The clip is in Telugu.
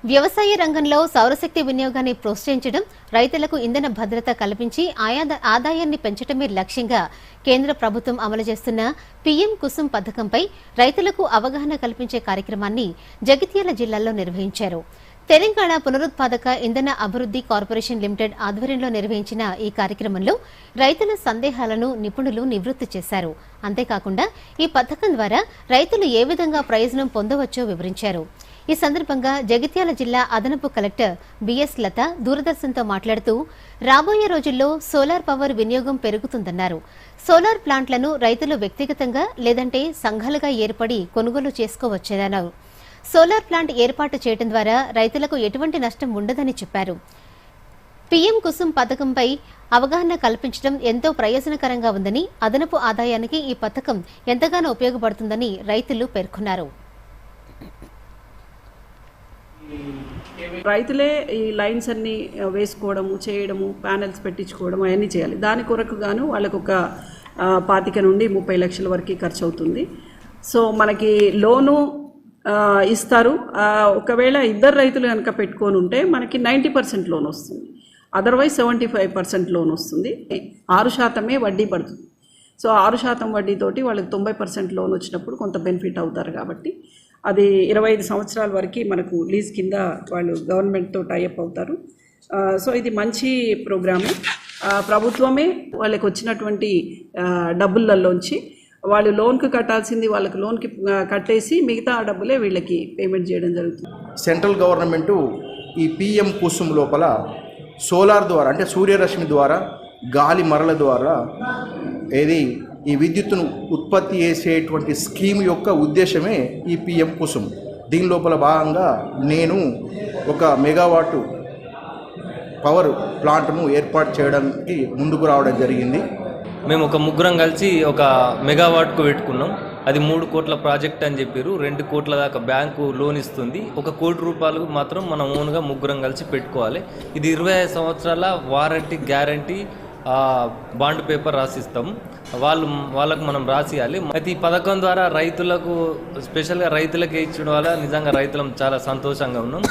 వ్యవసాయ రంగంలో సౌరశక్తి వినియోగాన్ని ప్రోత్సహించడం, రైతులకు ఇంధన భద్రత కల్పించి ఆదాయాన్ని పెంచడమే లక్ష్యంగా కేంద్ర ప్రభుత్వం అమలు చేస్తున్న పీఎం కుసుమ్ పథకంపై రైతులకు అవగాహన కల్పించే కార్యక్రమాన్ని జగిత్యాల జిల్లాలో నిర్వహించారు. తెలంగాణ పునరుత్పాదక ఇంధన అభివృద్ది కార్పొరేషన్ లిమిటెడ్ ఆధ్వర్యంలో నిర్వహించిన ఈ కార్యక్రమంలో రైతుల సందేహాలను నిపుణులు నివృత్తి చేశారు. అంతేకాకుండా ఈ పథకం ద్వారా రైతులు ఏ విధంగా ప్రయోజనం పొందవచ్చో వివరించారు. ఈ సందర్భంగా జగిత్యాల జిల్లా అదనపు కలెక్టర్ బిఎస్ లత దూరదర్శన్తో మాట్లాడుతూ రాబోయే రోజుల్లో సోలార్ పవర్ వినియోగం పెరుగుతుందన్నారు. సోలార్ ప్లాంట్లను రైతులు వ్యక్తిగతంగా లేదంటే సంఘాలుగా ఏర్పడి కొనుగోలు చేసుకోవచ్చేదన్నారు. సోలార్ ప్లాంట్ ఏర్పాటు చేయడం ద్వారా రైతులకు ఎటువంటి నష్టం ఉండదని చెప్పారు. పీఎం కుసుమ్ పథకంపై అవగాహన కల్పించడం ఎంతో ప్రయోజనకరంగా ఉందని, అదనపు ఆదాయానికి ఈ పథకం ఎంతగానో ఉపయోగపడుతుందని రైతులు పేర్కొన్నారు. రైతులే ఈ లైన్స్ అన్ని వేసుకోవడము, చేయడము, ప్యానెల్స్ పెట్టించుకోవడం అవన్నీ చేయాలి. దాని కొరకు గాను వాళ్ళకు ఒక 25 నుండి 30 లక్షల వరకు ఖర్చు అవుతుంది. సో మనకి లోను ఇస్తారు. ఒకవేళ ఇద్దరు రైతులు కనుక పెట్టుకొని ఉంటే మనకి 90% లోన్ వస్తుంది. అదర్వైజ్ 75% లోన్ వస్తుంది. 6% వడ్డీ పడుతుంది. సో 6% వడ్డీతోటి వాళ్ళకి 90% లోన్ వచ్చినప్పుడు కొంత బెనిఫిట్ అవుతారు. కాబట్టి అది 25 సంవత్సరాల వరకు మనకు లీజ్ కింద వాళ్ళు గవర్నమెంట్తో టైఅప్ అవుతారు. సో ఇది మంచి ప్రోగ్రాము. ప్రభుత్వమే వాళ్ళకి వచ్చినటువంటి డబ్బులలోంచి వాళ్ళు లోన్కి కట్టాల్సింది వాళ్ళకి లోన్కి కట్టేసి మిగతా డబ్బులే వీళ్ళకి పేమెంట్ చేయడం జరుగుతుంది. సెంట్రల్ గవర్నమెంటు ఈ పీఎం కుసుమ్ లోపల సోలార్ ద్వారా, అంటే సూర్యరశ్మి ద్వారా, గాలి మరల ద్వారా ఈ విద్యుత్తును ఉత్పత్తి చేసేటువంటి స్కీమ్ యొక్క ఉద్దేశమే ఈ పీఎం కుసుమ్. దీని లోపల భాగంగా నేను ఒక మెగావాట్ పవర్ ప్లాంట్ను ఏర్పాటు చేయడానికి ముందుకు రావడం జరిగింది. మేము ఒక ముగ్గురం కలిసి ఒక మెగావాట్కు పెట్టుకున్నాం. అది 3 కోట్ల ప్రాజెక్ట్ అని చెప్పారు. 2 కోట్ల దాకా బ్యాంకు లోన్ ఇస్తుంది. 1 కోటి రూపాయలు మాత్రం మనం ఓన్గా ముగ్గురం కలిసి పెట్టుకోవాలి. ఇది 25 సంవత్సరాల వారంటీ, గ్యారంటీ, బాండ్ పేపర్ రాసిస్తాం. వాళ్ళకు మనం రాసియాలి. అయితే ఈ పథకం ద్వారా రైతులకు, స్పెషల్గా రైతులకే ఇచ్చడం వల్ల నిజంగా రైతులం చాలా సంతోషంగా ఉన్నాం.